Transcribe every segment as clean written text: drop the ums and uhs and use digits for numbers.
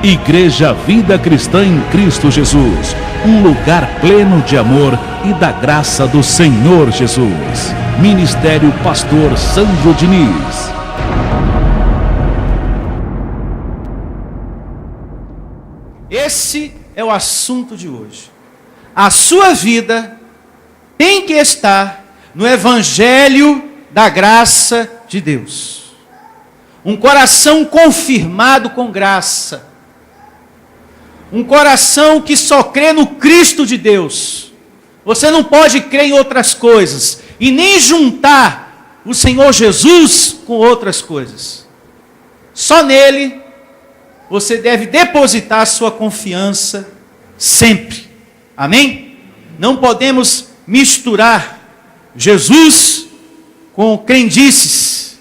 Igreja Vida Cristã em Cristo Jesus, um lugar pleno de amor e da graça do Senhor Jesus. Ministério Pastor Sandro Diniz. Esse é o assunto de hoje. A sua vida tem que estar no Evangelho da graça de Deus. Um coração confirmado com graça. Um coração que só crê no Cristo de Deus. Você não pode crer em outras coisas e nem juntar o Senhor Jesus com outras coisas. Só nele você deve depositar sua confiança sempre. Amém? Não podemos misturar Jesus com crendices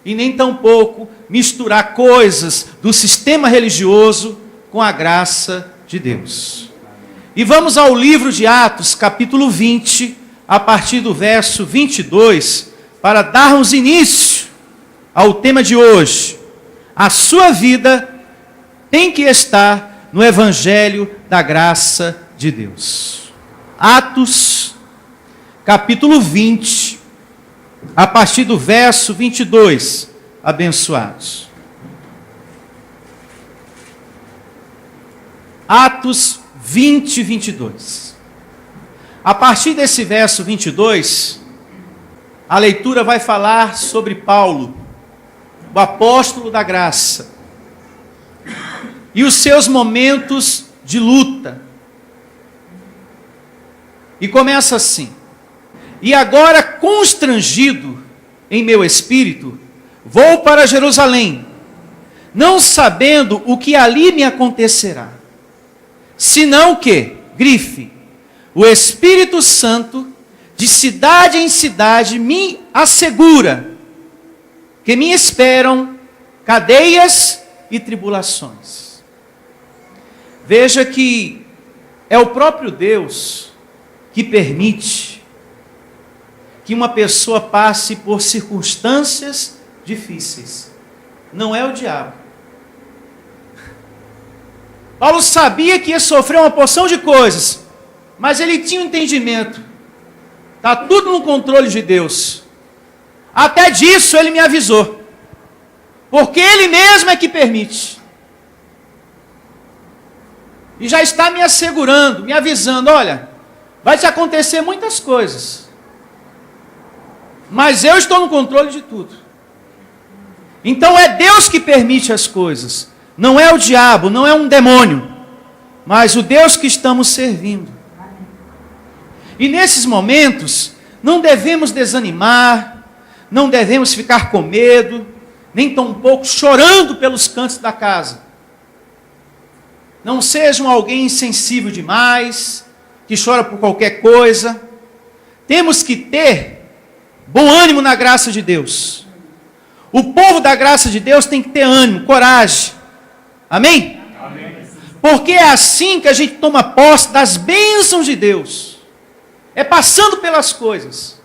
e nem tampouco misturar coisas do sistema religioso com a graça de Deus. E vamos ao livro de Atos, capítulo 20, a partir do verso 22, para darmos início ao tema de hoje. A sua vida tem que estar no Evangelho da graça de Deus. Atos, capítulo 20, a partir do verso 22, abençoados. Atos 20, 22. A partir desse verso 22, a leitura vai falar sobre Paulo, o apóstolo da graça, e os seus momentos de luta. E começa assim: e agora, constrangido em meu espírito, vou para Jerusalém, não sabendo o que ali me acontecerá, senão que, grife, o Espírito Santo, de cidade em cidade, me assegura que me esperam cadeias e tribulações. Veja que é o próprio Deus que permite que uma pessoa passe por circunstâncias difíceis. Não é o diabo. Paulo sabia que ia sofrer uma porção de coisas, mas ele tinha um entendimento. Está tudo no controle de Deus. Até disso ele me avisou. Porque ele mesmo é que permite. E já está me assegurando, me avisando, olha, vai te acontecer muitas coisas. Mas eu estou no controle de tudo. Então é Deus que permite as coisas. Não é o diabo, não é um demônio, mas o Deus que estamos servindo. E nesses momentos, não devemos desanimar, não devemos ficar com medo, nem tampouco chorando pelos cantos da casa. Não sejam alguém insensível demais, que chora por qualquer coisa. Temos que ter bom ânimo na graça de Deus. O povo da graça de Deus tem que ter ânimo, coragem. Amém? Amém? Porque é assim que a gente toma posse das bênçãos de Deus. É passando pelas coisas.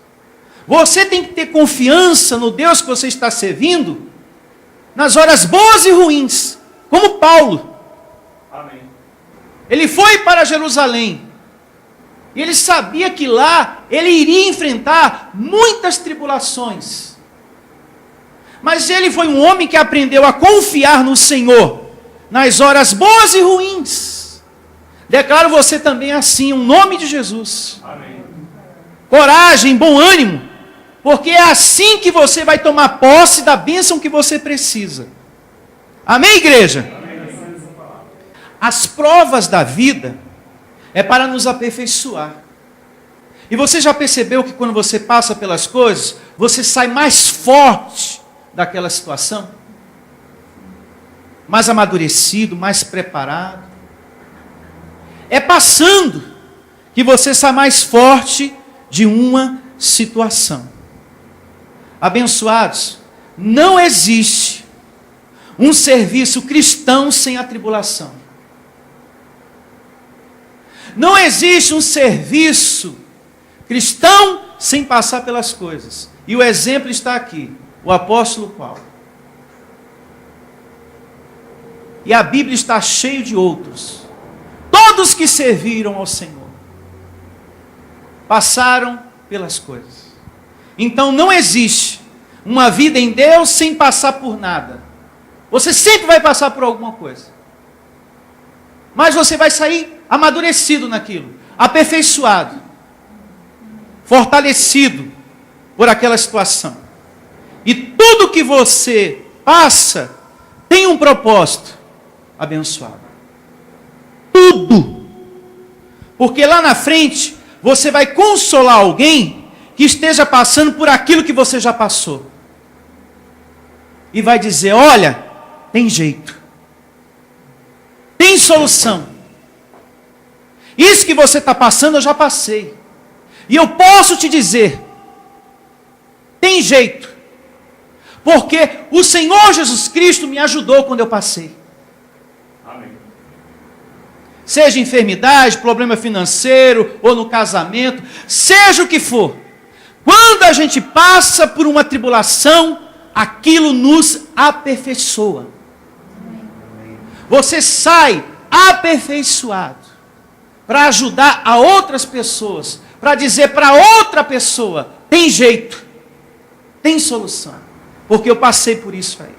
Você tem que ter confiança no Deus que você está servindo, nas horas boas e ruins, como Paulo. Amém. Ele foi para Jerusalém, e ele sabia que lá ele iria enfrentar muitas tribulações. Mas ele foi um homem que aprendeu a confiar no Senhor, nas horas boas e ruins. Declaro você também assim, em nome de Jesus. Amém. Coragem, bom ânimo, porque é assim que você vai tomar posse da bênção que você precisa. Amém, igreja? Amém. As provas da vida é para nos aperfeiçoar. E você já percebeu que quando você passa pelas coisas, você sai mais forte daquela situação? Mais amadurecido, mais preparado. É passando que você sai mais forte de uma situação. Abençoados, não existe um serviço cristão sem a tribulação. Não existe um serviço cristão sem passar pelas coisas. E o exemplo está aqui, o apóstolo Paulo. E a Bíblia está cheia de outros. Todos que serviram ao Senhor passaram pelas coisas. Então não existe uma vida em Deus sem passar por nada. Você sempre vai passar por alguma coisa. Mas você vai sair amadurecido naquilo, aperfeiçoado, fortalecido por aquela situação. E tudo que você passa tem um propósito abençoado. Tudo. Porque lá na frente você vai consolar alguém que esteja passando por aquilo que você já passou. E vai dizer: olha, tem jeito. Tem solução. Isso que você está passando eu já passei. E eu posso te dizer, tem jeito. Porque o Senhor Jesus Cristo me ajudou quando eu passei. Amém. Seja enfermidade, problema financeiro, ou no casamento, seja o que for. Quando a gente passa por uma tribulação, aquilo nos aperfeiçoa. Você sai aperfeiçoado para ajudar a outras pessoas, para dizer para outra pessoa: tem jeito, tem solução, porque eu passei por isso aí.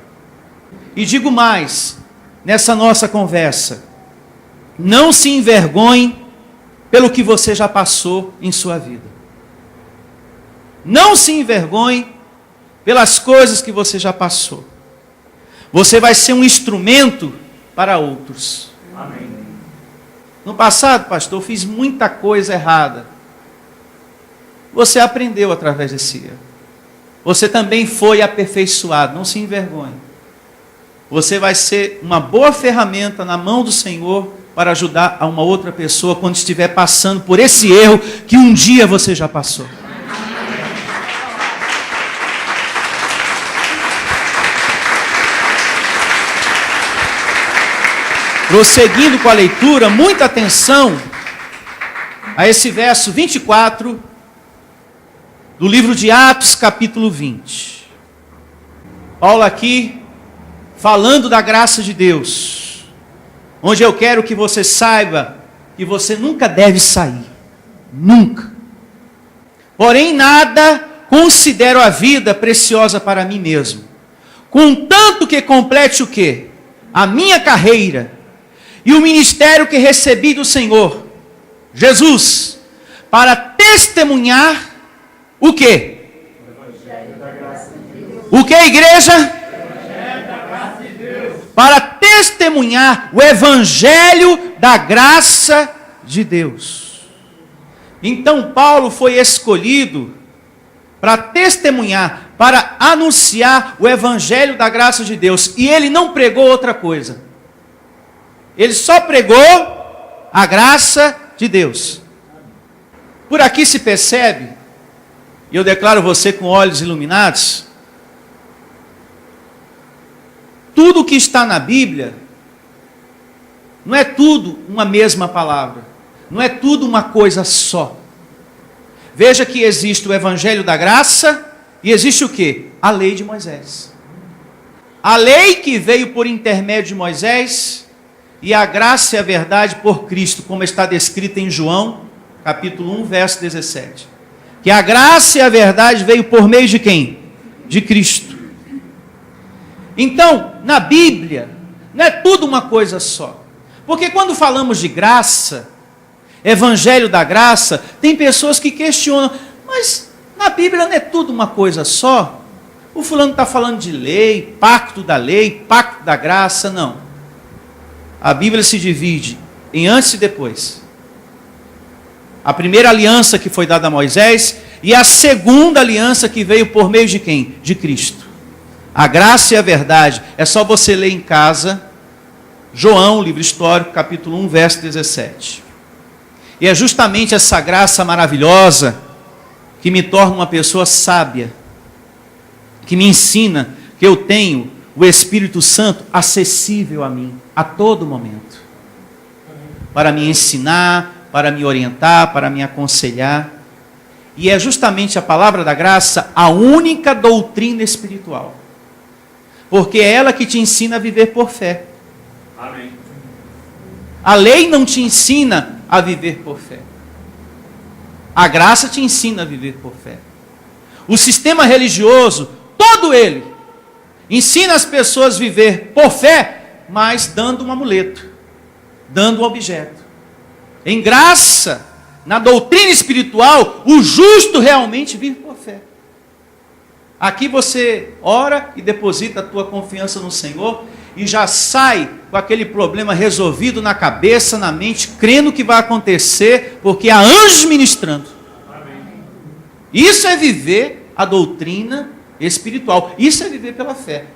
E digo mais, nessa nossa conversa, não se envergonhe pelo que você já passou em sua vida. Não se envergonhe pelas coisas que você já passou. Você vai ser um instrumento para outros. Amém. No passado, pastor, eu fiz muita coisa errada. Você aprendeu através desse erro. Você também foi aperfeiçoado. Não se envergonhe. Você vai ser uma boa ferramenta na mão do Senhor para ajudar a uma outra pessoa quando estiver passando por esse erro que um dia você já passou. Prosseguindo com a leitura, muita atenção a esse verso 24 do livro de Atos, capítulo 20. Paulo aqui falando da graça de Deus, onde eu quero que você saiba que você nunca deve sair, nunca. Porém, nada considero a vida preciosa para mim mesmo, contanto que complete o quê? A minha carreira e o ministério que recebi do Senhor Jesus, para testemunhar o quê? O que, igreja? Para testemunhar o evangelho da graça de Deus. Então Paulo foi escolhido para testemunhar, para anunciar o evangelho da graça de Deus. E ele não pregou outra coisa. Ele só pregou a graça de Deus. Por aqui se percebe, e eu declaro você com olhos iluminados, tudo que está na Bíblia, não é tudo uma mesma palavra, não é tudo uma coisa só. Veja que existe o Evangelho da Graça, e existe o quê? A lei de Moisés. A lei que veio por intermédio de Moisés, e a graça e a verdade por Cristo, como está descrito em João, capítulo 1, verso 17. Que a graça e a verdade veio por meio de quem? De Cristo. Então, na Bíblia, não é tudo uma coisa só. Porque quando falamos de graça, evangelho da graça, tem pessoas que questionam, mas na Bíblia não é tudo uma coisa só? O fulano está falando de lei, pacto da graça, não. A Bíblia se divide em antes e depois. A primeira aliança que foi dada a Moisés e a segunda aliança que veio por meio de quem? De Cristo. A graça e a verdade, é só você ler em casa, João, livro histórico, capítulo 1, verso 17. E é justamente essa graça maravilhosa que me torna uma pessoa sábia, que me ensina que eu tenho o Espírito Santo acessível a mim, a todo momento, para me ensinar, para me orientar, para me aconselhar. E é justamente a palavra da graça a única doutrina espiritual, porque é ela que te ensina a viver por fé. Amém. A lei não te ensina a viver por fé. A graça te ensina a viver por fé. O sistema religioso, todo ele, ensina as pessoas a viver por fé, mas dando um amuleto, dando um objeto. Em graça, na doutrina espiritual, o justo realmente vive por fé. Aqui você ora e deposita a tua confiança no Senhor e já sai com aquele problema resolvido na cabeça, na mente, crendo que vai acontecer, porque há anjos ministrando. Amém. Isso é viver a doutrina espiritual. Isso é viver pela fé.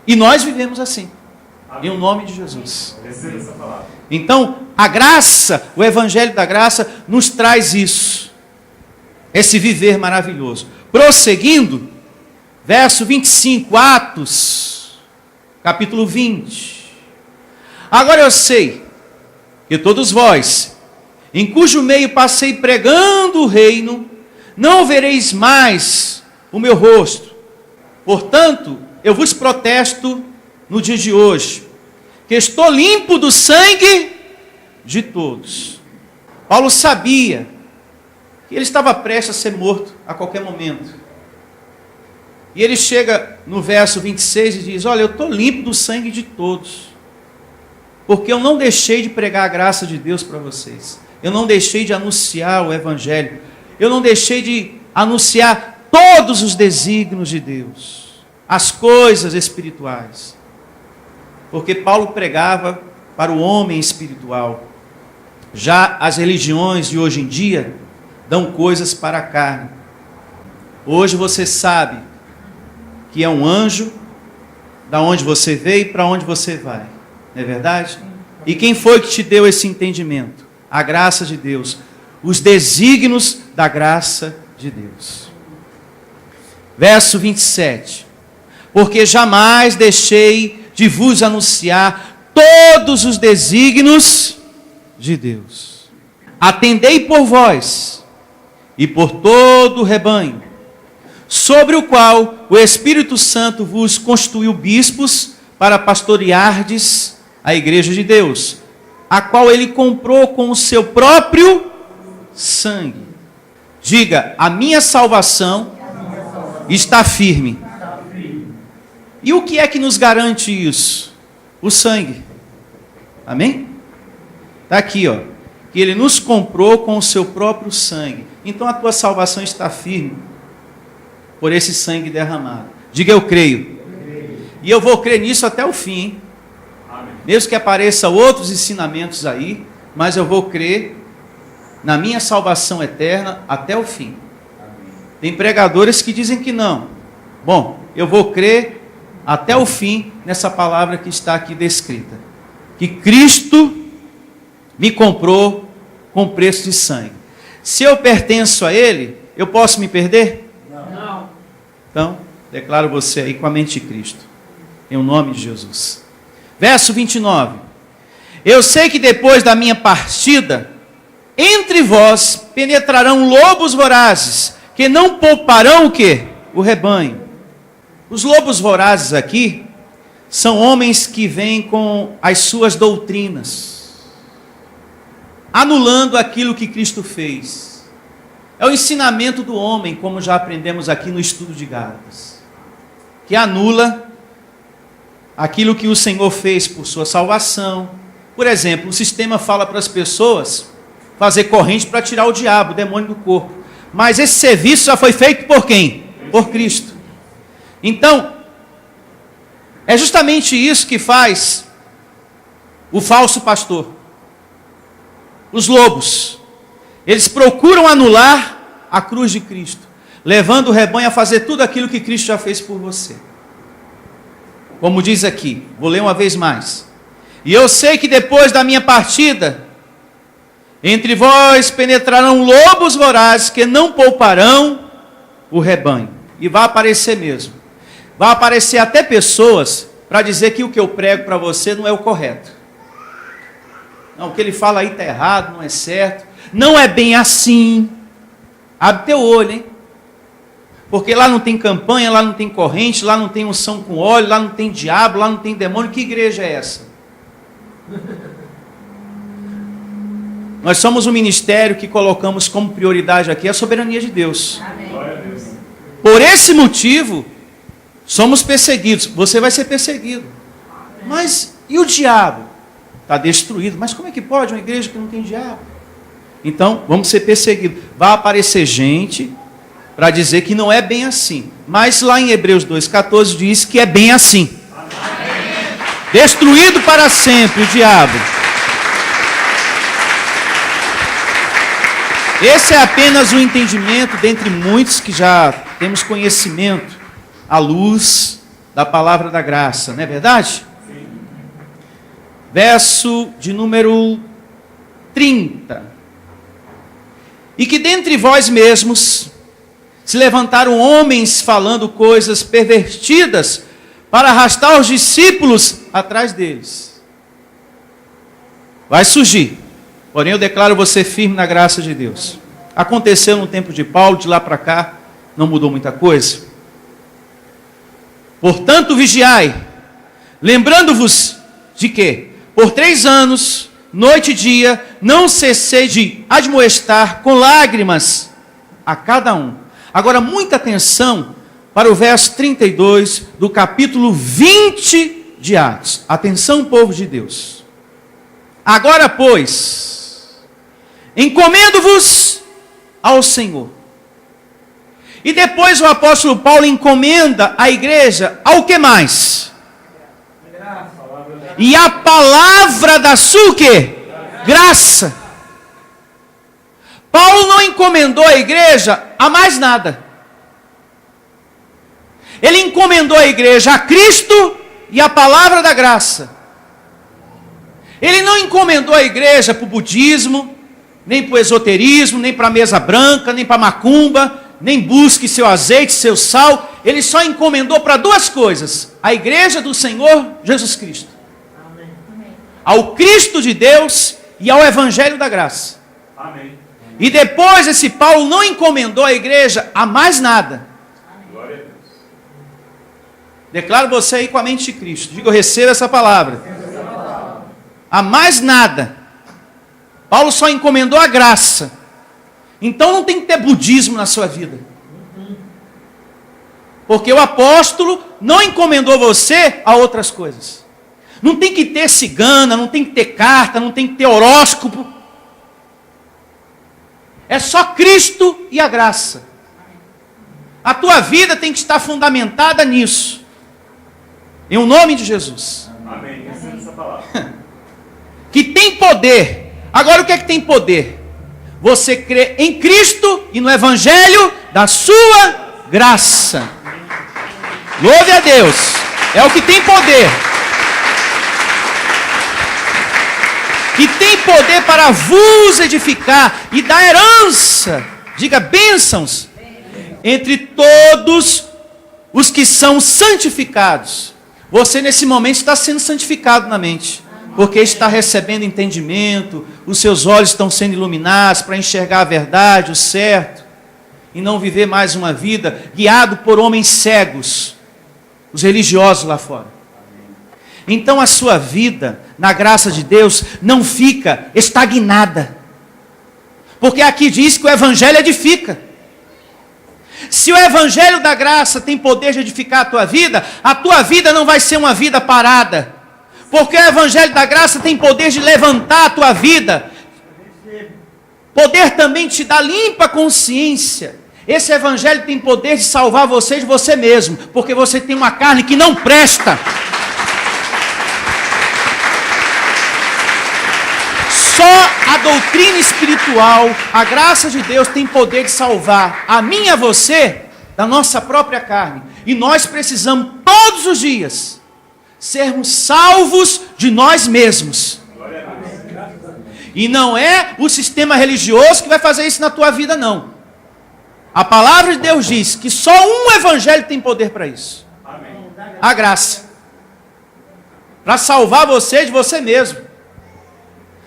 E nós vivemos assim. Amém. Em nome de Jesus. Receba essa palavra. Então, a graça, o Evangelho da Graça, nos traz isso. Esse viver maravilhoso. Prosseguindo, verso 25, Atos, capítulo 20. Agora eu sei que todos vós, em cujo meio passei pregando o reino, não vereis mais o meu rosto. Portanto, eu vos protesto no dia de hoje, que estou limpo do sangue de todos. Paulo sabia que ele estava prestes a ser morto a qualquer momento. E ele chega no verso 26 e diz: olha, eu estou limpo do sangue de todos, porque eu não deixei de pregar a graça de Deus para vocês. Eu não deixei de anunciar o Evangelho. Eu não deixei de anunciar todos os desígnios de Deus, as coisas espirituais. Porque Paulo pregava para o homem espiritual. Já as religiões de hoje em dia dão coisas para a carne. Hoje você sabe que é um anjo, da onde você veio e para onde você vai. Não é verdade? E quem foi que te deu esse entendimento? A graça de Deus. Os desígnios da graça de Deus. Verso 27. Porque jamais deixei de vos anunciar todos os desígnios de Deus. Atendei por vós e por todo o rebanho, sobre o qual o Espírito Santo vos constituiu bispos para pastoreardes a igreja de Deus, a qual ele comprou com o seu próprio sangue. Diga: a minha salvação está firme. E o que é que nos garante isso? O sangue. Amém? Está aqui, ó. Que ele nos comprou com o seu próprio sangue. Então a tua salvação está firme por esse sangue derramado. Diga: eu creio. E eu vou crer nisso até o fim, hein? Amém. Mesmo que apareçam outros ensinamentos aí, mas eu vou crer na minha salvação eterna até o fim. Amém. Tem pregadores que dizem que não. Bom, eu vou crer até o fim nessa palavra que está aqui descrita. Que Cristo me comprou com preço de sangue. Se eu pertenço a Ele, eu posso me perder? Não. Então, declaro você aí com a mente de Cristo. Em nome de Jesus. Verso 29. Eu sei que depois da minha partida, entre vós penetrarão lobos vorazes, que não pouparão o quê? O rebanho. Os lobos vorazes aqui são homens que vêm com as suas doutrinas, anulando aquilo que Cristo fez. É o ensinamento do homem, como já aprendemos aqui no estudo de Gálatas, que anula aquilo que o Senhor fez por sua salvação. Por exemplo, o sistema fala para as pessoas fazer corrente para tirar o diabo, o demônio do corpo. Mas esse serviço já foi feito por quem? Por Cristo. Então, é justamente isso que faz o falso pastor. Os lobos. Eles procuram anular a cruz de Cristo, levando o rebanho a fazer tudo aquilo que Cristo já fez por você. Como diz aqui, vou ler uma vez mais. E eu sei que depois da minha partida, entre vós penetrarão lobos vorazes que não pouparão o rebanho. E vai aparecer mesmo. Vai aparecer até pessoas para dizer que o que eu prego para você não é o correto. Não, o que ele fala aí está errado, não é certo. Não é bem assim. Abre teu olho, hein? Porque lá não tem campanha, lá não tem corrente, lá não tem unção com óleo, lá não tem diabo, lá não tem demônio. Que igreja é essa? Nós somos um ministério que colocamos como prioridade aqui a soberania de Deus. Glória a Deus. Por esse motivo, somos perseguidos. Você vai ser perseguido. Mas e o diabo? Está destruído. Mas como é que pode uma igreja que não tem diabo? Então, vamos ser perseguidos. Vai aparecer gente para dizer que não é bem assim. Mas lá em Hebreus 2,14 diz que é bem assim. Amém. Destruído para sempre o diabo. Esse é apenas um entendimento dentre muitos que já temos conhecimento à luz da palavra da graça, não é verdade? Sim. Verso de número 30. E que dentre vós mesmos se levantaram homens falando coisas pervertidas para arrastar os discípulos atrás deles. Vai surgir. Porém, eu declaro você firme na graça de Deus. Aconteceu no tempo de Paulo, de lá para cá, não mudou muita coisa. Portanto, vigiai, lembrando-vos de que, por 3 anos, noite e dia, não cessei de admoestar com lágrimas a cada um. Agora, muita atenção para o verso 32 do capítulo 20 de Atos. Atenção, povo de Deus. Agora, pois, encomendo-vos ao Senhor. E depois o apóstolo Paulo encomenda a igreja ao que mais? E a palavra da sua o quê? Graça. Paulo não encomendou a igreja a mais nada. Ele encomendou a igreja a Cristo e a palavra da graça. Ele não encomendou a igreja para o budismo, nem para o esoterismo, nem para a mesa branca, nem para a macumba, nem busque seu azeite, seu sal. Ele só encomendou para 2 coisas: a igreja do Senhor Jesus Cristo. Amém. Ao Cristo de Deus e ao Evangelho da graça. Amém. E depois esse Paulo não encomendou a igreja a mais nada. Glória a Deus. Declaro você aí com a mente de Cristo. Diga, eu recebo essa palavra. A mais nada. Paulo só encomendou a graça. Então não tem que ter budismo na sua vida. Porque o apóstolo não encomendou você a outras coisas. Não tem que ter cigana, não tem que ter carta, não tem que ter horóscopo. É só Cristo e a graça. A tua vida tem que estar fundamentada nisso. Em o nome de Jesus. Amém. Essa palavra. Que tem poder. Agora o que é que tem poder? Você crê em Cristo e no Evangelho da sua graça. Louve a Deus. É o que tem poder. Que tem poder para vos edificar e dar herança. Diga, bênçãos. Entre todos os que são santificados. Você nesse momento está sendo santificado na mente. Porque está recebendo entendimento, os seus olhos estão sendo iluminados para enxergar a verdade, o certo, e não viver mais uma vida guiado por homens cegos, os religiosos lá fora. Então a sua vida, na graça de Deus, não fica estagnada. Porque aqui diz que o Evangelho edifica. Se o Evangelho da graça tem poder de edificar a tua vida não vai ser uma vida parada. Porque o Evangelho da graça tem poder de levantar a tua vida. Poder também de te dar limpa consciência. Esse Evangelho tem poder de salvar você de você mesmo. Porque você tem uma carne que não presta. Só a doutrina espiritual, a graça de Deus tem poder de salvar a mim e a você da nossa própria carne. E nós precisamos todos os dias sermos salvos de nós mesmos. E não é o sistema religioso que vai fazer isso na tua vida, não. A palavra de Deus diz que só um evangelho tem poder para isso. A graça. Para salvar você de você mesmo.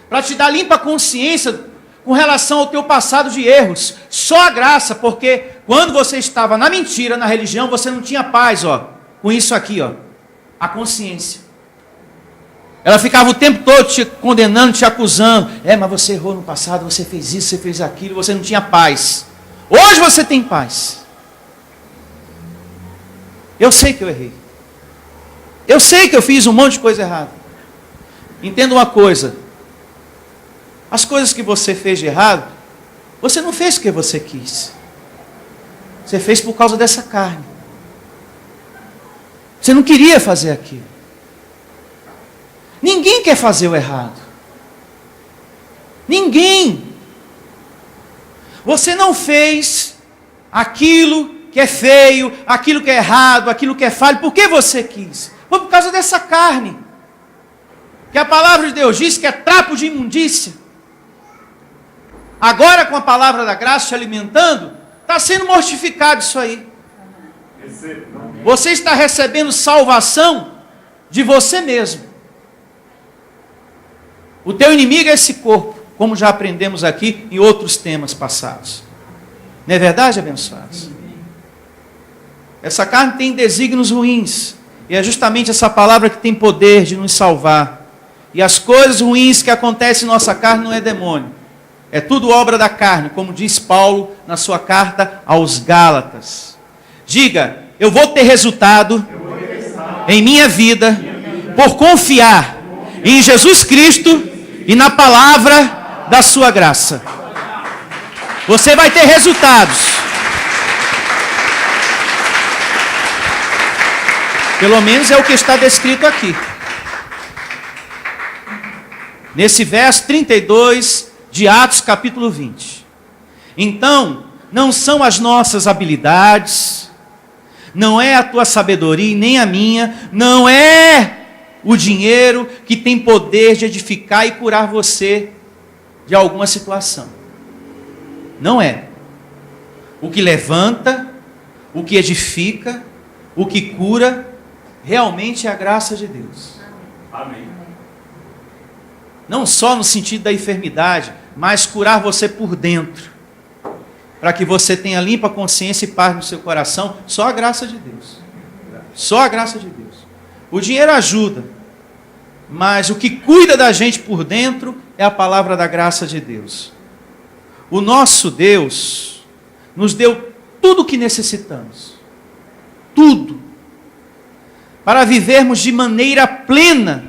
Para te dar limpa consciência com relação ao teu passado de erros. Só a graça, porque quando você estava na mentira, na religião, você não tinha paz, ó, com isso aqui, ó. A consciência. Ela ficava o tempo todo te condenando, te acusando. Mas você errou no passado, você fez isso, você fez aquilo, você não tinha paz. Hoje você tem paz. Eu sei que eu errei. Eu sei que eu fiz um monte de coisa errada. Entenda uma coisa. As coisas que você fez de errado, você não fez porque você quis. Você fez por causa dessa carne. Você não queria fazer aquilo. Ninguém quer fazer o errado. Ninguém. Você não fez aquilo que é feio, aquilo que é errado, aquilo que é falho, porque você quis. Foi por causa dessa carne. Que a palavra de Deus diz que é trapo de imundícia. Agora, com a palavra da graça te alimentando, está sendo mortificado isso aí. Você está recebendo salvação de você mesmo. O teu inimigo é esse corpo, como já aprendemos aqui em outros temas passados. Não é verdade, abençoados? Essa carne tem desígnios ruins. E é justamente essa palavra que tem poder de nos salvar. E as coisas ruins que acontecem em nossa carne não é demônio. É tudo obra da carne, como diz Paulo na sua carta aos Gálatas. Diga, eu vou ter resultado em minha vida por confiar em Jesus Cristo e na palavra da sua graça. Você vai ter resultados. Pelo menos é o que está descrito aqui. Nesse verso 32 de Atos capítulo 20. Então, não são as nossas habilidades, não é a tua sabedoria, nem a minha, não é o dinheiro que tem poder de edificar e curar você de alguma situação. Não é. O que levanta, o que edifica, o que cura, realmente é a graça de Deus. Amém. Não só no sentido da enfermidade, mas curar você por dentro. Para que você tenha limpa consciência e paz no seu coração. Só a graça de Deus. Só a graça de Deus. O dinheiro ajuda. Mas o que cuida da gente por dentro é a palavra da graça de Deus. O nosso Deus nos deu tudo o que necessitamos. Tudo. Para vivermos de maneira plena.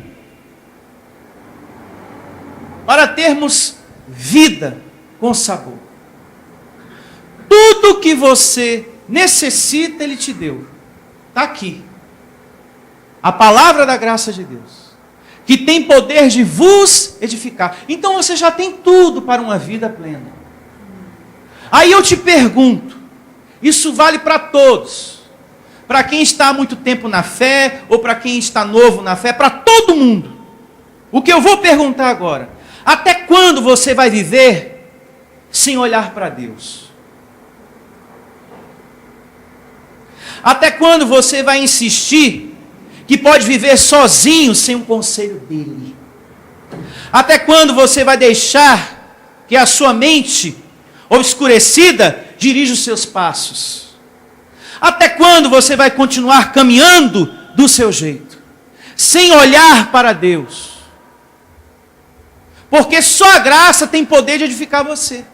Para termos vida com sabor. Tudo que você necessita, Ele te deu. Está aqui. A palavra da graça de Deus. Que tem poder de vos edificar. Então você já tem tudo para uma vida plena. Aí eu te pergunto. Isso vale para todos. Para quem está há muito tempo na fé. Ou para quem está novo na fé. Para todo mundo. O que eu vou perguntar agora. Até quando você vai viver sem olhar para Deus? Até quando você vai insistir que pode viver sozinho sem um conselho dele? Até quando você vai deixar que a sua mente obscurecida dirija os seus passos? Até quando você vai continuar caminhando do seu jeito, sem olhar para Deus? Porque só a graça tem poder de edificar você.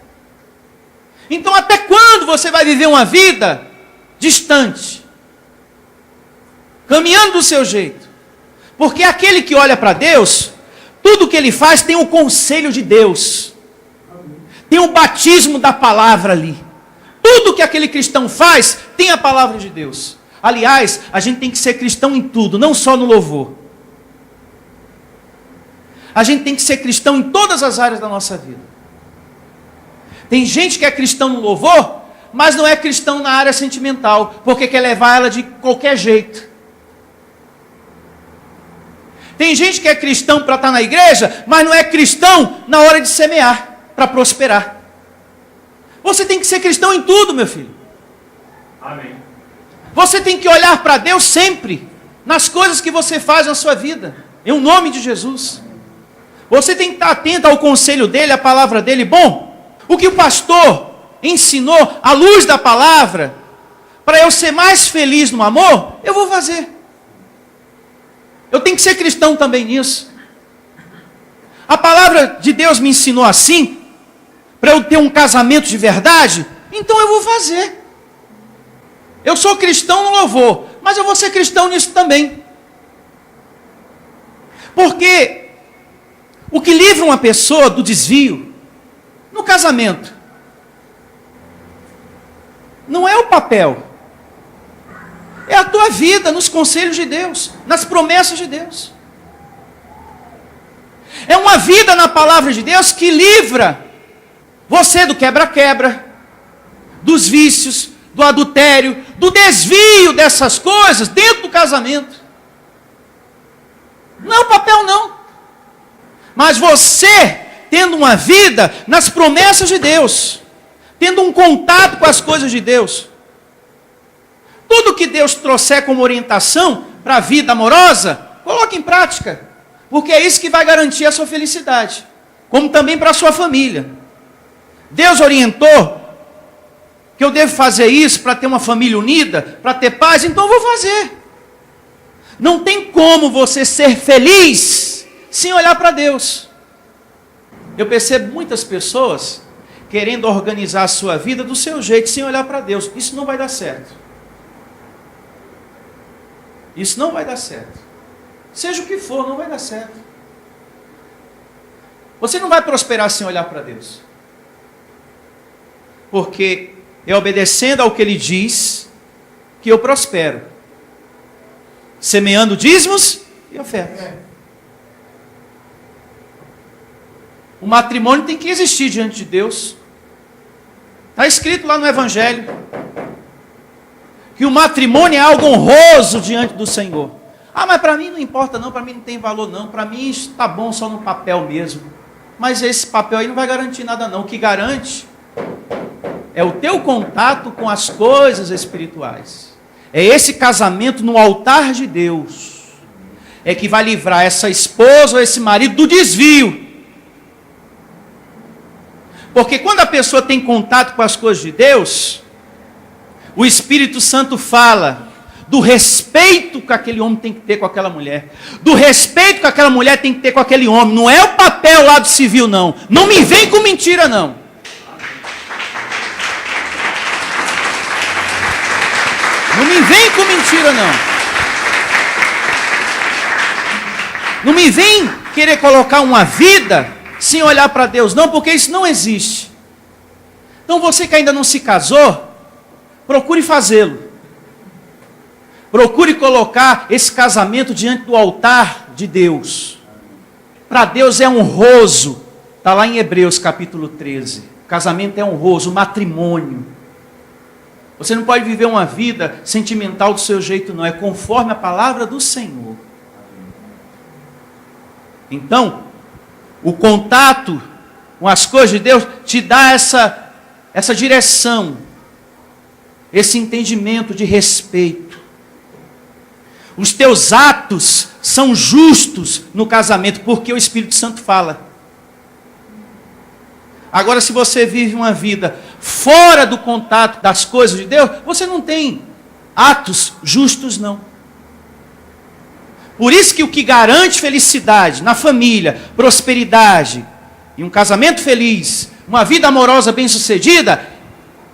Então até quando você vai viver uma vida distante? Caminhando do seu jeito. Porque aquele que olha para Deus, tudo que ele faz tem o conselho de Deus. Tem o batismo da palavra ali. Tudo que aquele cristão faz tem a palavra de Deus. Aliás, a gente tem que ser cristão em tudo, não só no louvor. A gente tem que ser cristão em todas as áreas da nossa vida. Tem gente que é cristão no louvor, mas não é cristão na área sentimental, porque quer levar ela de qualquer jeito. Tem gente que é cristão para estar na igreja, mas não é cristão na hora de semear, para prosperar. Você tem que ser cristão em tudo, meu filho. Amém. Você tem que olhar para Deus sempre, nas coisas que você faz na sua vida, em nome de Jesus. Você tem que estar atento ao conselho dele, à palavra dele. Bom, o que o pastor ensinou, à luz da palavra, para eu ser mais feliz no amor, eu vou fazer. Eu tenho que ser cristão também nisso. A palavra de Deus me ensinou assim, para eu ter um casamento de verdade, então eu vou fazer. Eu sou cristão no louvor, mas eu vou ser cristão nisso também. Porque o que livra uma pessoa do desvio no casamento não é o papel, é a tua vida nos conselhos de Deus, nas promessas de Deus. É uma vida na palavra de Deus que livra você do quebra-quebra, dos vícios, do adultério, do desvio dessas coisas dentro do casamento. Não é o papel, não. Mas você, tendo uma vida nas promessas de Deus, tendo um contato com as coisas de Deus, tudo que Deus trouxer como orientação para a vida amorosa, coloque em prática. Porque é isso que vai garantir a sua felicidade. Como também para a sua família. Deus orientou que eu devo fazer isso para ter uma família unida, para ter paz, então eu vou fazer. Não tem como você ser feliz sem olhar para Deus. Eu percebo muitas pessoas querendo organizar a sua vida do seu jeito, sem olhar para Deus. Isso não vai dar certo. Isso não vai dar certo. Seja o que for, não vai dar certo. Você não vai prosperar sem olhar para Deus. Porque é obedecendo ao que Ele diz que eu prospero. Semeando dízimos e ofertas. O matrimônio tem que existir diante de Deus. Está escrito lá no Evangelho que o matrimônio é algo honroso diante do Senhor. Ah, mas para mim não importa não, para mim não tem valor não, para mim está bom só no papel mesmo. Mas esse papel aí não vai garantir nada não. O que garante é o teu contato com as coisas espirituais. É esse casamento no altar de Deus. É que vai livrar essa esposa ou esse marido do desvio. Porque quando a pessoa tem contato com as coisas de Deus, o Espírito Santo fala do respeito que aquele homem tem que ter com aquela mulher. Do respeito que aquela mulher tem que ter com aquele homem. Não é o papel lá do civil, não. Não me vem com mentira, não. Não me vem com mentira, não. Não me vem querer colocar uma vida sem olhar para Deus, não, porque isso não existe. Então você que ainda não se casou, procure fazê-lo. Procure colocar esse casamento diante do altar de Deus. Para Deus é honroso. Está lá em Hebreus capítulo 13. O casamento é honroso, o matrimônio. Você não pode viver uma vida sentimental do seu jeito, não. É conforme a palavra do Senhor. Então, o contato com as coisas de Deus te dá essa direção, esse entendimento de respeito. Os teus atos são justos no casamento, porque o Espírito Santo fala. Agora, se você vive uma vida fora do contato das coisas de Deus, você não tem atos justos, não. Por isso que o que garante felicidade na família, prosperidade e um casamento feliz, uma vida amorosa bem-sucedida,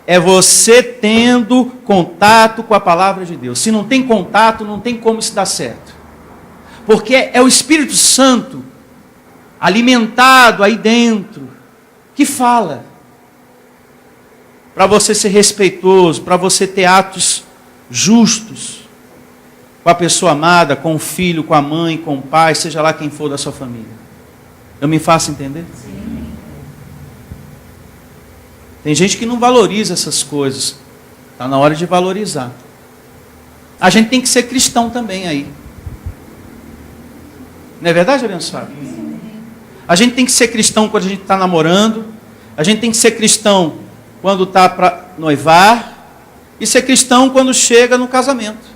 é você tendo contato com a palavra de Deus. Se não tem contato, não tem como isso dar certo. Porque é o Espírito Santo, alimentado aí dentro, que fala. Para você ser respeitoso, para você ter atos justos com a pessoa amada, com o filho, com a mãe, com o pai, seja lá quem for da sua família. Eu me faço entender? Sim. Tem gente que não valoriza essas coisas. Está na hora de valorizar. A gente tem que ser cristão também aí. Não é verdade, abençoado? A gente tem que ser cristão quando a gente está namorando. A gente tem que ser cristão quando está para noivar. E ser cristão quando chega no casamento.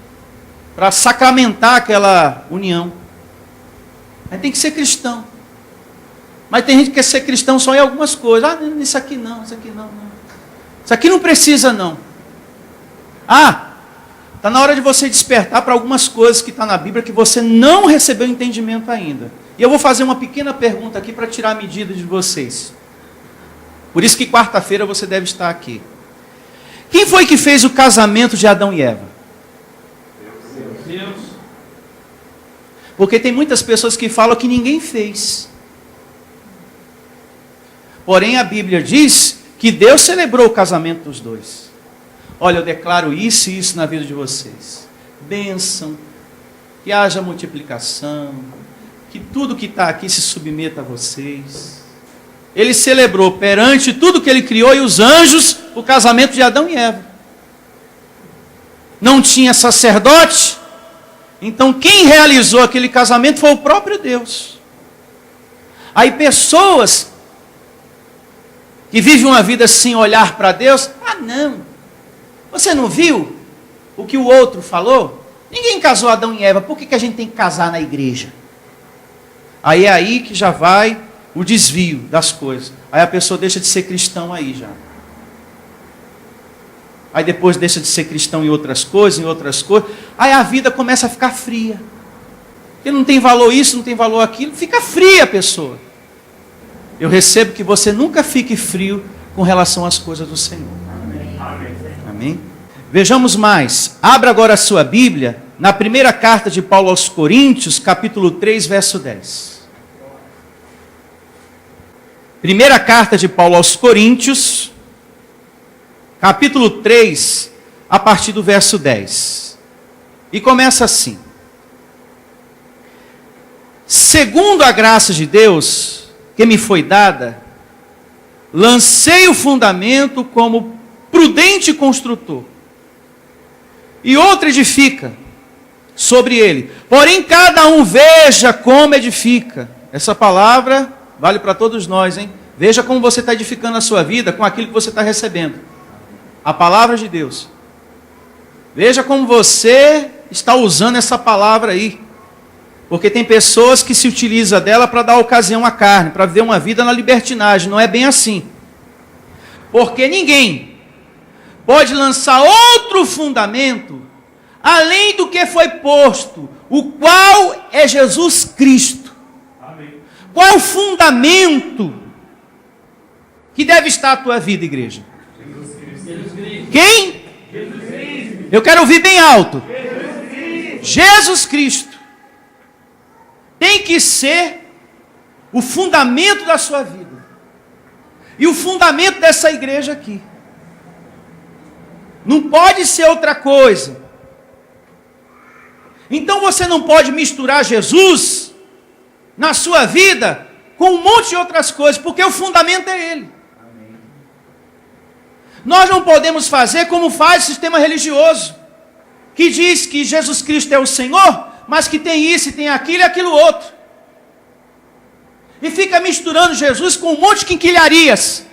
Para sacramentar aquela união. A gente tem que ser cristão. Mas tem gente que quer ser cristão só em algumas coisas. Ah, isso aqui não, isso aqui não. Isso aqui não precisa não. Ah, está na hora de você despertar para algumas coisas que está na Bíblia que você não recebeu entendimento ainda. E eu vou fazer uma pequena pergunta aqui para tirar a medida de vocês. Por isso que quarta-feira você deve estar aqui. Quem foi que fez o casamento de Adão e Eva? Deus. Porque tem muitas pessoas que falam que ninguém fez. Porém, a Bíblia diz que Deus celebrou o casamento dos dois. Olha, eu declaro isso e isso na vida de vocês. Bênção, que haja multiplicação, que tudo que está aqui se submeta a vocês. Ele celebrou perante tudo que ele criou e os anjos o casamento de Adão e Eva. Não tinha sacerdote, então quem realizou aquele casamento foi o próprio Deus. Aí pessoas que vivem uma vida sem olhar para Deus, não, você não viu o que o outro falou? Ninguém casou Adão e Eva, por que a gente tem que casar na igreja? Aí é aí que já vai o desvio das coisas. Aí a pessoa deixa de ser cristão aí já. Aí depois deixa de ser cristão em outras coisas. Aí a vida começa a ficar fria. Porque não tem valor isso, não tem valor aquilo. Fica fria a pessoa. Eu recebo que você nunca fique frio com relação às coisas do Senhor. Amém. Amém? Vejamos mais. Abra agora a sua Bíblia na primeira carta de Paulo aos Coríntios, capítulo 3, verso 10. Primeira carta de Paulo aos Coríntios, capítulo 3, a partir do verso 10. E começa assim: segundo a graça de Deus que me foi dada, lancei o fundamento como prudente construtor, e outro edifica sobre ele. Porém, cada um veja como edifica. Essa palavra vale para todos nós, hein? Veja como você está edificando a sua vida com aquilo que você está recebendo. A palavra de Deus. Veja como você está usando essa palavra aí. Porque tem pessoas que se utilizam dela para dar ocasião à carne, para viver uma vida na libertinagem. Não é bem assim. Porque ninguém pode lançar outro fundamento além do que foi posto, o qual é Jesus Cristo. Amém. Qual é o fundamento que deve estar a tua vida, igreja? Jesus Cristo. Quem? Jesus Cristo. Eu quero ouvir bem alto. Jesus Cristo. Jesus Cristo tem que ser o fundamento da sua vida. E o fundamento dessa igreja aqui. Não pode ser outra coisa. Então você não pode misturar Jesus na sua vida com um monte de outras coisas, porque o fundamento é Ele. Amém. Nós não podemos fazer como faz o sistema religioso, que diz que Jesus Cristo é o Senhor, mas que tem isso e tem aquilo e aquilo outro. E fica misturando Jesus com um monte de quinquilharias.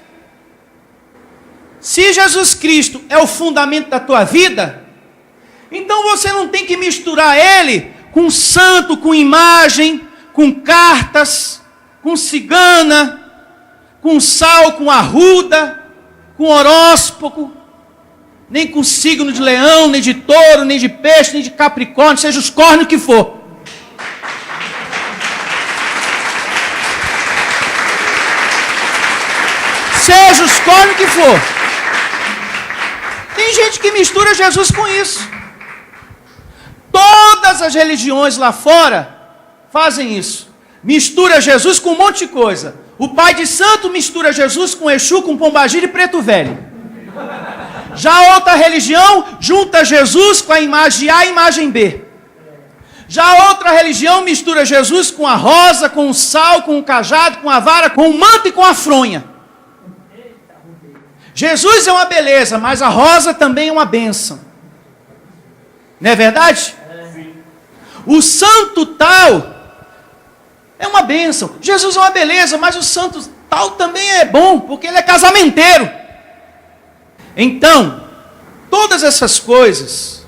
Se Jesus Cristo é o fundamento da tua vida, então você não tem que misturar Ele com santo, com imagem, com cartas, com cigana, com sal, com arruda, com horóscopo, nem com signo de leão, nem de touro, nem de peixe, nem de capricórnio, seja os cornos que for. Seja os cornos que for. Tem gente que mistura Jesus com isso. Todas as religiões lá fora fazem isso. Mistura Jesus com um monte de coisa. O pai de santo mistura Jesus com Exu, com Pombagira e Preto Velho. Já outra religião junta Jesus com a imagem A e a imagem B. Já outra religião mistura Jesus com a rosa, com o sal, com o cajado, com a vara, com o manto e com a fronha. Jesus é uma beleza, mas a rosa também é uma bênção. Não é verdade? O santo tal é uma bênção. Jesus é uma beleza, mas o santo tal também é bom, porque ele é casamenteiro. Então, todas essas coisas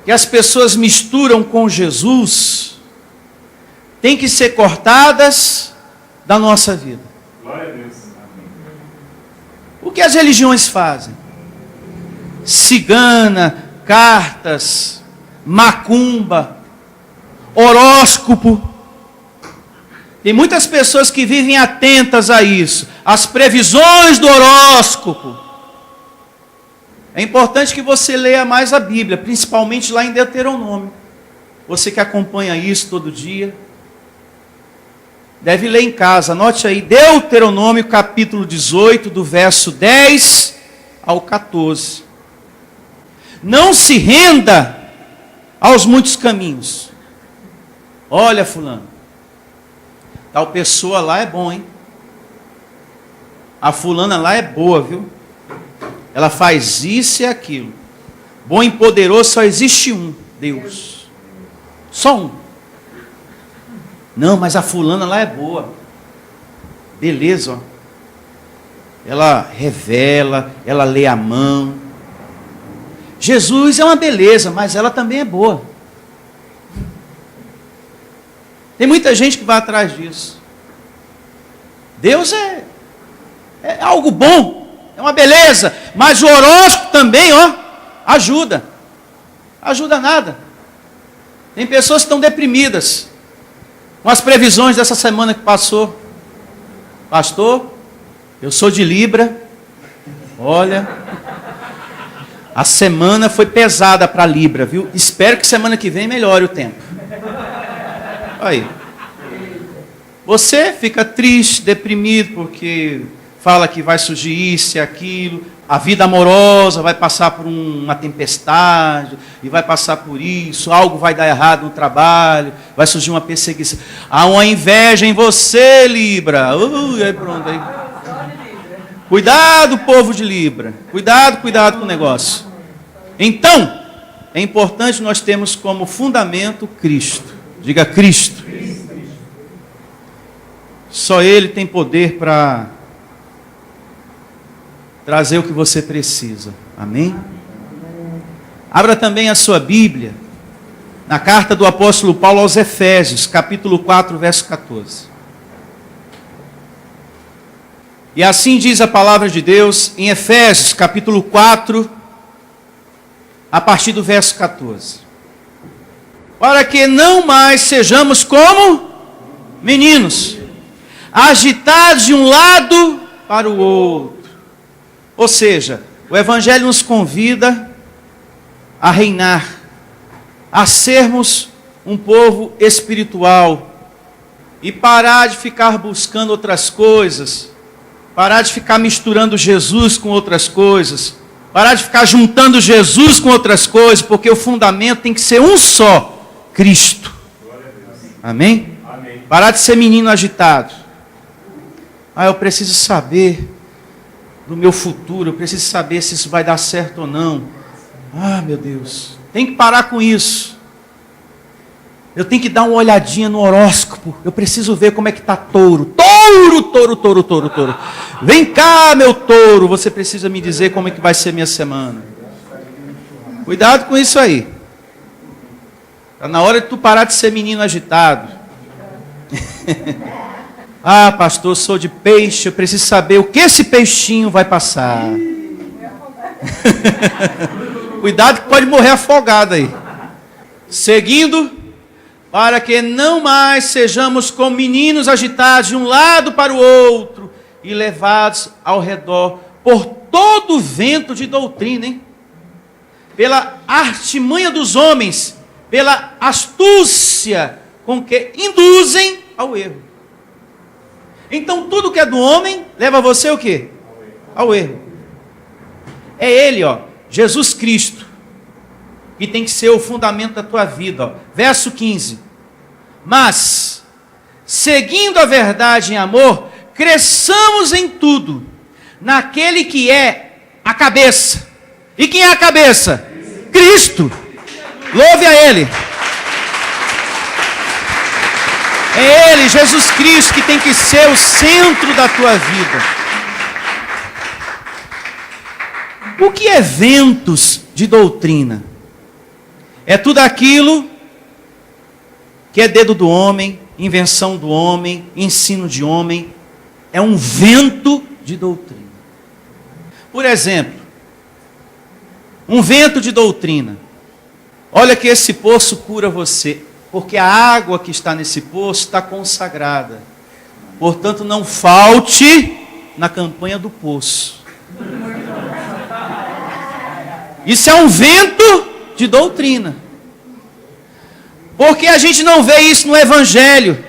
que as pessoas misturam com Jesus têm que ser cortadas da nossa vida. Glória a Deus. O que as religiões fazem? Cigana, cartas, macumba, horóscopo. Tem muitas pessoas que vivem atentas a isso, às previsões do horóscopo. É importante que você leia mais a Bíblia, principalmente lá em Deuteronômio. Você que acompanha isso todo dia, deve ler em casa. Anote aí, Deuteronômio capítulo 18, do verso 10 ao 14. Não se renda aos muitos caminhos. Olha, fulano, tal pessoa lá é bom, hein? A fulana lá é boa, viu? Ela faz isso e aquilo. Bom e poderoso só existe um, Deus. Só um. Não, mas a fulana lá é boa. Beleza, ó. Ela revela, ela lê a mão. Jesus é uma beleza, mas ela também é boa. Tem muita gente que vai atrás disso. Deus é algo bom, é uma beleza, mas o horóscopo também, ó, ajuda. Ajuda nada. Tem pessoas que estão deprimidas com as previsões dessa semana que passou. Pastor, eu sou de Libra. Olha, a semana foi pesada para Libra, viu? Espero que semana que vem melhore o tempo. Aí. Você fica triste, deprimido, porque fala que vai surgir isso e aquilo. A vida amorosa vai passar por uma tempestade, e vai passar por isso, algo vai dar errado no trabalho, vai surgir uma perseguição. Há uma inveja em você, Libra. Aí pronto, aí. Cuidado, povo de Libra. Cuidado com o negócio. Então, é importante nós termos como fundamento Cristo. Diga Cristo. Só Ele tem poder para trazer o que você precisa. Amém? Abra também a sua Bíblia na carta do apóstolo Paulo aos Efésios, capítulo 4, verso 14. E assim diz a palavra de Deus em Efésios, capítulo 4, a partir do verso 14. Para que não mais sejamos como meninos, agitados de um lado para o outro. Ou seja, o Evangelho nos convida a reinar, a sermos um povo espiritual e parar de ficar buscando outras coisas, parar de ficar misturando Jesus com outras coisas, parar de ficar juntando Jesus com outras coisas, porque o fundamento tem que ser um só, Cristo. Amém? Amém. Parar de ser menino agitado. Eu preciso saber do meu futuro, eu preciso saber se isso vai dar certo ou não. Meu Deus, tem que parar com isso. Eu tenho que dar uma olhadinha no horóscopo. Eu preciso ver como é que está touro. Touro. Vem cá, meu touro. Você precisa me dizer como é que vai ser minha semana. Cuidado com isso aí. Está na hora de tu parar de ser menino agitado. Pastor, eu sou de peixe. Eu preciso saber o que esse peixinho vai passar. Cuidado que pode morrer afogado aí. Seguindo, para que não mais sejamos como meninos agitados de um lado para o outro e levados ao redor por todo vento de doutrina, hein? Pela artimanha dos homens, pela astúcia com que induzem ao erro. Então tudo que é do homem leva você o quê? Ao erro. É Ele, Jesus Cristo, que tem que ser o fundamento da tua vida. Verso 15. Mas, seguindo a verdade em amor, cresçamos em tudo, naquele que é a cabeça. E quem é a cabeça? Cristo. Louve a Ele. É Ele, Jesus Cristo, que tem que ser o centro da tua vida. O que é ventos de doutrina? É tudo aquilo que é dedo do homem, invenção do homem, ensino de homem. É um vento de doutrina. Por exemplo, um vento de doutrina. Olha que esse poço cura você, porque a água que está nesse poço está consagrada. Portanto, não falte na campanha do poço. Isso é um vento de doutrina. Porque a gente não vê isso no Evangelho.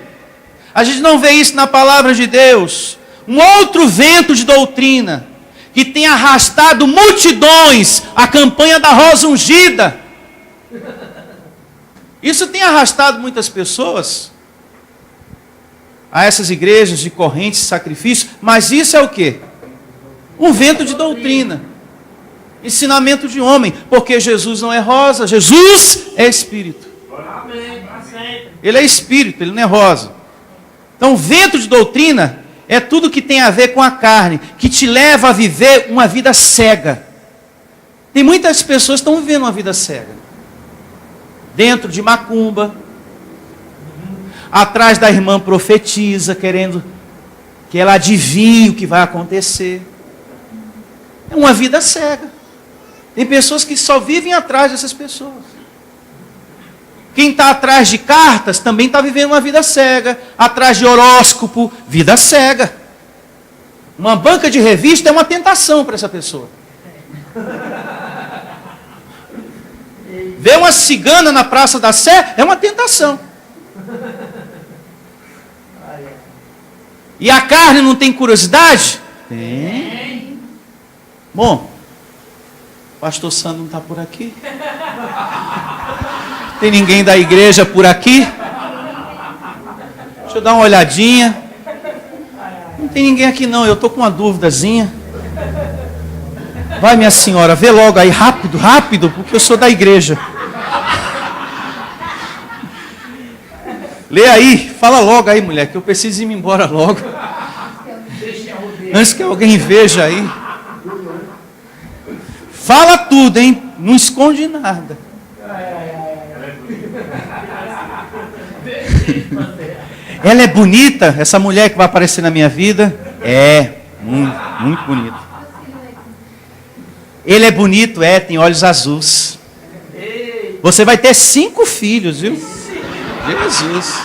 A gente não vê isso na palavra de Deus. Um outro vento de doutrina que tem arrastado multidões à campanha da rosa ungida. Isso tem arrastado muitas pessoas a essas igrejas de correntes de sacrifício, mas isso é o quê? Um vento de doutrina. Ensinamento de homem, porque Jesus não é rosa, Jesus é Espírito. Ele é Espírito, ele não é rosa. Então, vento de doutrina é tudo que tem a ver com a carne, que te leva a viver uma vida cega. Tem muitas pessoas que estão vivendo uma vida cega. Dentro de macumba, atrás da irmã profetiza, querendo que ela adivinhe o que vai acontecer. É uma vida cega. Tem pessoas que só vivem atrás dessas pessoas. Quem está atrás de cartas também está vivendo uma vida cega. Atrás de horóscopo, vida cega. Uma banca de revista é uma tentação para essa pessoa. Ver uma cigana na Praça da Sé é uma tentação. E a carne não tem curiosidade? Tem. Bom, o pastor Sandro não está por aqui? Tem ninguém da igreja por aqui? Deixa eu dar uma olhadinha. Não tem ninguém aqui não, eu estou com uma dúvidazinha. Vai, minha senhora, vê logo aí, rápido, rápido, porque eu sou da igreja. Lê aí, fala logo aí, mulher, que eu preciso ir embora logo. Antes que alguém veja aí. Fala tudo, hein? Não esconde nada. Ela é bonita, essa mulher que vai aparecer na minha vida? É, muito, muito bonita. Ele é bonito, tem olhos azuis. Você vai ter 5 filhos, viu? Jesus.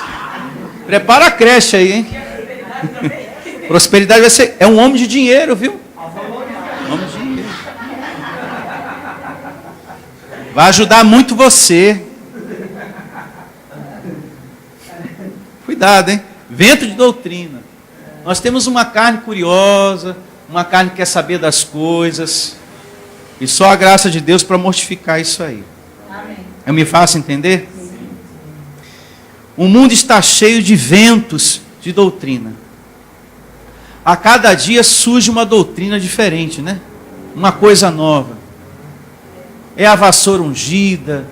Prepara a creche aí, hein? Prosperidade vai ser... É um homem de dinheiro, viu? Um homem de dinheiro. Vai ajudar muito você. Cuidado, hein? Vento de doutrina. Nós temos uma carne curiosa, uma carne que quer saber das coisas. E só a graça de Deus para mortificar isso aí. Amém. Eu me faço entender? Sim. O mundo está cheio de ventos de doutrina. A cada dia surge uma doutrina diferente, né? Uma coisa nova. É a vassoura ungida,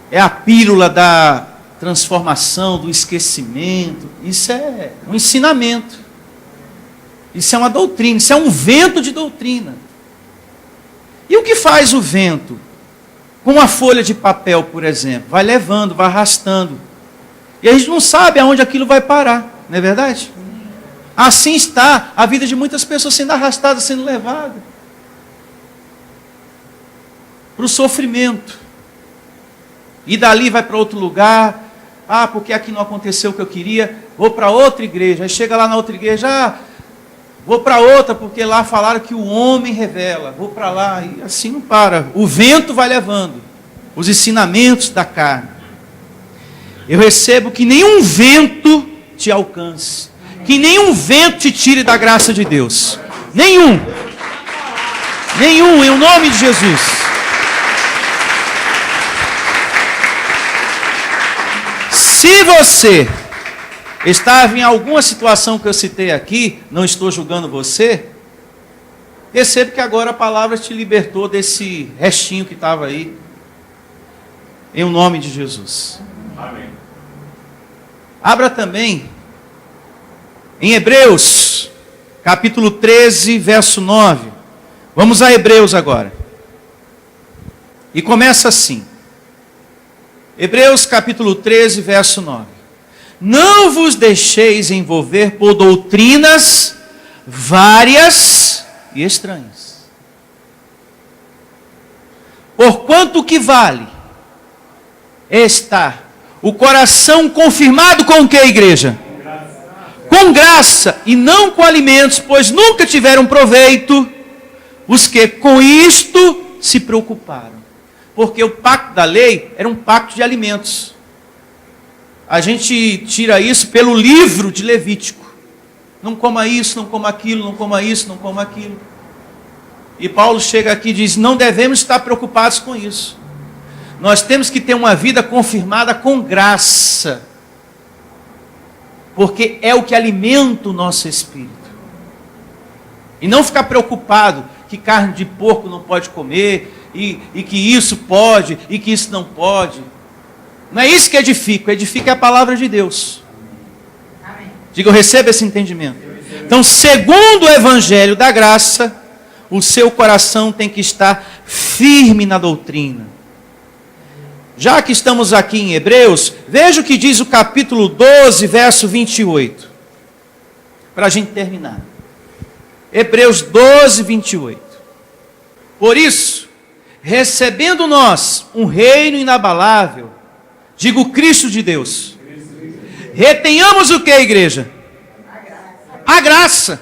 é a pílula da transformação, do esquecimento. Isso é um ensinamento. Isso é uma doutrina, isso é um vento de doutrina. E o que faz o vento? Com uma folha de papel, por exemplo, vai levando, vai arrastando. E a gente não sabe aonde aquilo vai parar, não é verdade? Assim está a vida de muitas pessoas sendo arrastada, sendo levada para o sofrimento. E dali vai para outro lugar. Ah, porque aqui não aconteceu o que eu queria. Vou para outra igreja. Aí chega lá na outra igreja. Vou para outra porque lá falaram que o homem revela. Vou para lá. E assim não para. O vento vai levando os ensinamentos da carne. Eu recebo que nenhum vento te alcance. Que nenhum vento te tire da graça de Deus. Nenhum. Nenhum, em nome de Jesus. Se você estava em alguma situação que eu citei aqui, não estou julgando você, recebe que agora a palavra te libertou desse restinho que estava aí, em nome de Jesus. Amém. Abra também em Hebreus, capítulo 13, verso 9. Vamos a Hebreus agora. E começa assim. Hebreus capítulo 13, verso 9. Não vos deixeis envolver por doutrinas várias e estranhas. Porquanto que vale está o coração confirmado com o que, igreja? com graça e não com alimentos, pois nunca tiveram proveito os que com isto se preocuparam. Porque o pacto da lei era um pacto de alimentos. A gente tira isso pelo livro de Levítico. Não coma isso, não coma aquilo, não coma isso, não coma aquilo. E Paulo chega aqui e diz, não devemos estar preocupados com isso. Nós temos que ter uma vida confirmada com graça. Porque é o que alimenta o nosso espírito. E não ficar preocupado que carne de porco não pode comer, e que isso pode, e que isso não pode. Não é isso que edifica é a palavra de Deus. Amém. Diga, eu recebo esse entendimento. Então, segundo o Evangelho da Graça, o seu coração tem que estar firme na doutrina. Já que estamos aqui em Hebreus, veja o que diz o capítulo 12, verso 28. Para a gente terminar. Hebreus 12, 28. Por isso, recebendo nós um reino inabalável, digo Cristo de Deus, retenhamos o que, igreja? A graça.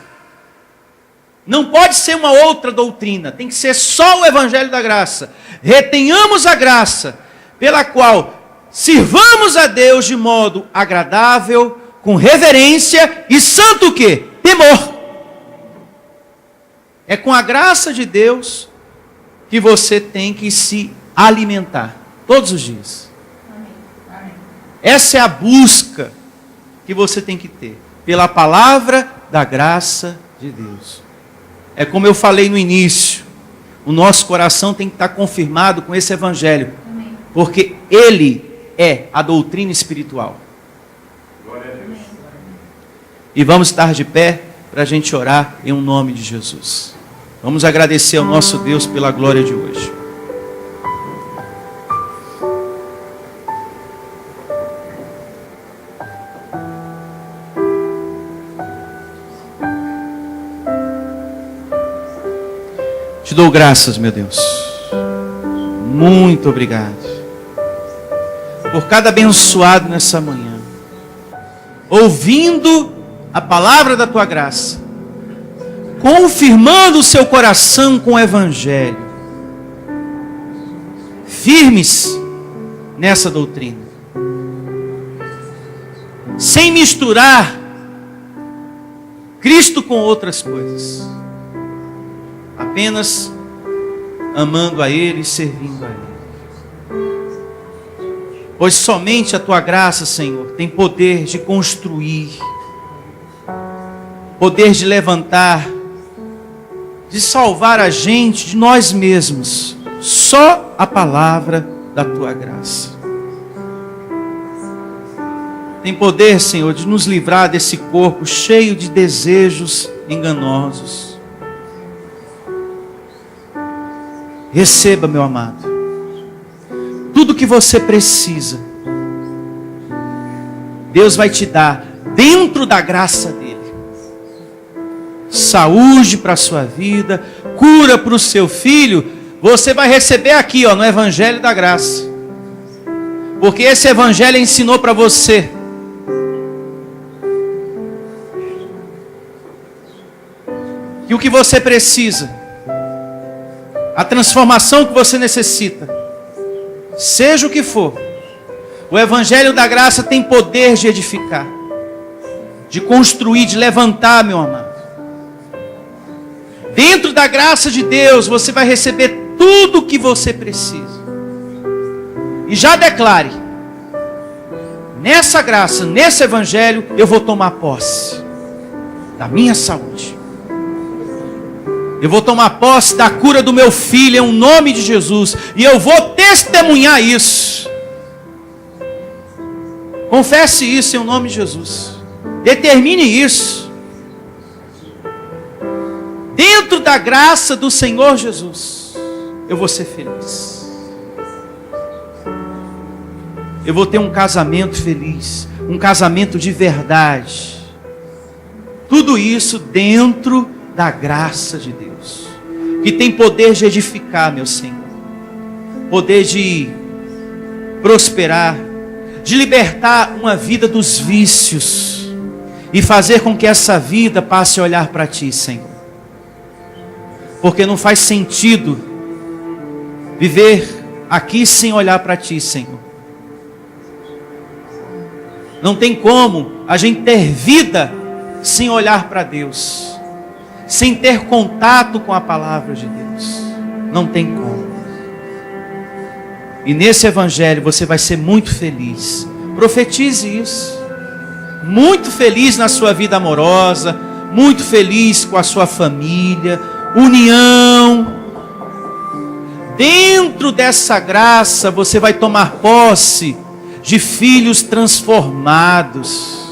Não pode ser uma outra doutrina, tem que ser só o Evangelho da Graça. Retenhamos a graça, pela qual sirvamos a Deus de modo agradável, com reverência e santo o quê? Temor. É com a graça de Deus que você tem que se alimentar todos os dias. Essa é a busca que você tem que ter pela palavra da graça de Deus. É como eu falei no início, o nosso coração tem que estar confirmado com esse Evangelho, porque ele é a doutrina espiritual. Glória a Deus. E vamos estar de pé para a gente orar em nome de Jesus. Vamos agradecer ao nosso Deus pela glória de hoje. Te dou graças, meu Deus. Muito obrigado por cada abençoado nessa manhã, ouvindo a palavra da tua graça, confirmando o seu coração com o Evangelho, firmes nessa doutrina, sem misturar Cristo com outras coisas, apenas amando a Ele e servindo a Ele. Pois somente a tua graça, Senhor, tem poder de construir, poder de levantar, de salvar a gente de nós mesmos. Só a palavra da tua graça tem poder, Senhor, de nos livrar desse corpo cheio de desejos enganosos. Receba, meu amado, tudo que você precisa, Deus vai te dar dentro da graça dele. Saúde para a sua vida, cura para o seu filho, você vai receber aqui, no Evangelho da Graça. Porque esse Evangelho ensinou para você que o que você precisa, a transformação que você necessita, seja o que for, o Evangelho da Graça tem poder de edificar, de construir, de levantar, meu amado. Dentro da graça de Deus, você vai receber tudo o que você precisa. E já declare, nessa graça, nesse Evangelho, eu vou tomar posse da minha saúde. Eu vou tomar posse da cura do meu filho, em nome de Jesus. E eu vou testemunhar isso. Confesse isso em nome de Jesus. Determine isso. Dentro da graça do Senhor Jesus, eu vou ser feliz. Eu vou ter um casamento feliz, um casamento de verdade. Tudo isso dentro da graça de Deus, que tem poder de edificar, meu Senhor, poder de prosperar, de libertar uma vida dos vícios e fazer com que essa vida passe a olhar para Ti, Senhor. Porque não faz sentido viver aqui sem olhar para Ti, Senhor. Não tem como a gente ter vida sem olhar para Deus, sem ter contato com a palavra de Deus. Não tem como. E nesse evangelho você vai ser muito feliz. Profetize isso. Muito feliz na sua vida amorosa, muito feliz com a sua família, união. Dentro dessa graça você vai tomar posse de filhos transformados,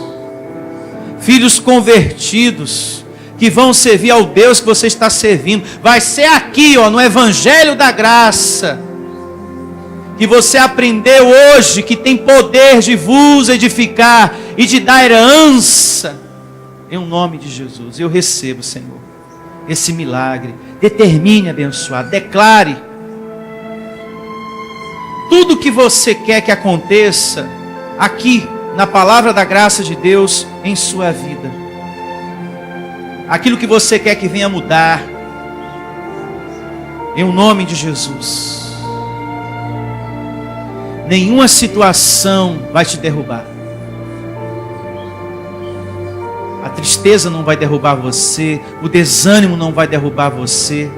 filhos convertidos, que vão servir ao Deus que você está servindo. Vai ser aqui, no evangelho da graça, que você aprendeu hoje, que tem poder de vos edificar e de dar herança, em nome de Jesus. Eu recebo, Senhor, esse milagre. Determine, abençoar, declare tudo que você quer que aconteça aqui, na palavra da graça de Deus, em sua vida. Aquilo que você quer que venha mudar, em nome de Jesus. Nenhuma situação vai te derrubar. A tristeza não vai derrubar você, o desânimo não vai derrubar você,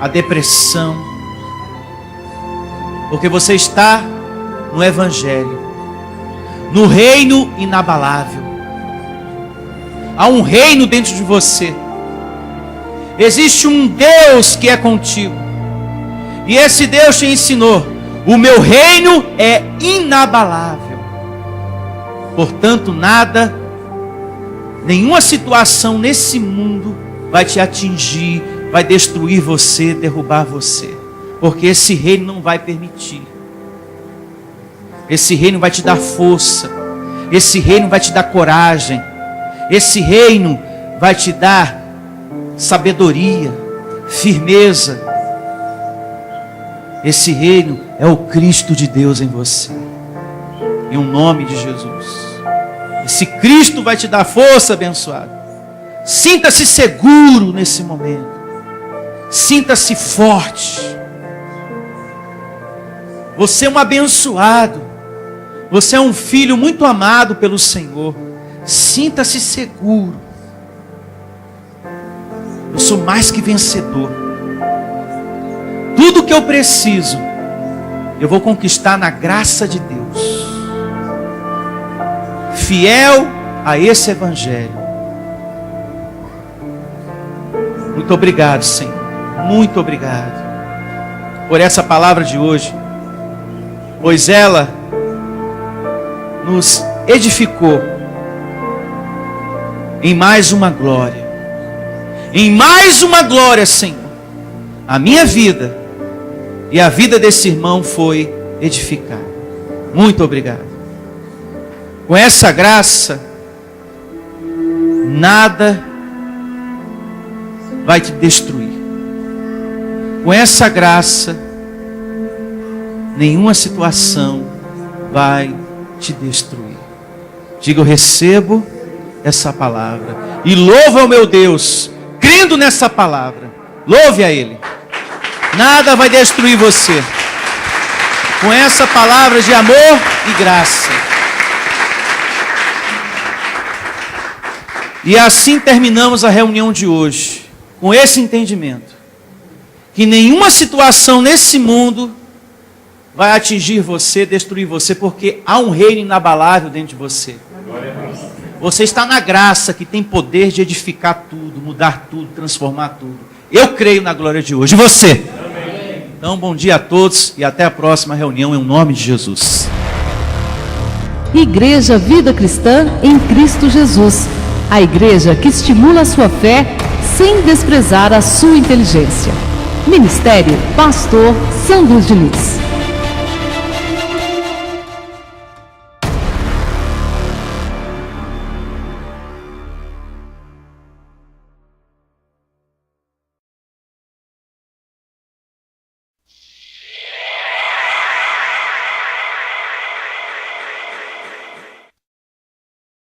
a depressão, porque você está no evangelho, no reino inabalável. Há um reino dentro de você. Existe um Deus que é contigo. E esse Deus te ensinou: o meu reino é inabalável. Portanto, nada, nenhuma situação nesse mundo vai te atingir, vai destruir você, derrubar você. Porque esse reino não vai permitir. Esse reino vai te dar força. Esse reino vai te dar coragem. Esse reino vai te dar sabedoria, firmeza. Esse reino é o Cristo de Deus em você. Em nome de Jesus. Esse Cristo vai te dar força, abençoado. Sinta-se seguro nesse momento. Sinta-se forte. Você é um abençoado. Você é um filho muito amado pelo Senhor. Sinta-se seguro. Eu sou mais que vencedor. Tudo que eu preciso, eu vou conquistar na graça de Deus. Fiel a esse evangelho. Muito obrigado, Senhor. Muito obrigado por essa palavra de hoje, pois ela nos edificou em mais uma glória. Em mais uma glória, Senhor. A minha vida e a vida desse irmão foi edificada. Muito obrigado. Com essa graça, nada vai te destruir. Com essa graça, nenhuma situação vai te destruir. Diga: eu recebo essa palavra e louvo ao meu Deus, crendo nessa palavra. Louve a Ele. Nada vai destruir você. Com essa palavra de amor e graça. E assim terminamos a reunião de hoje, com esse entendimento, que nenhuma situação nesse mundo vai atingir você, destruir você, porque há um reino inabalável dentro de você. Você está na graça que tem poder de edificar tudo, mudar tudo, transformar tudo. Eu creio na glória de hoje. E você? Amém. Então, bom dia a todos e até a próxima reunião em nome de Jesus. Igreja Vida Cristã em Cristo Jesus. A igreja que estimula a sua fé sem desprezar a sua inteligência. Ministério Pastor Sandro Diniz.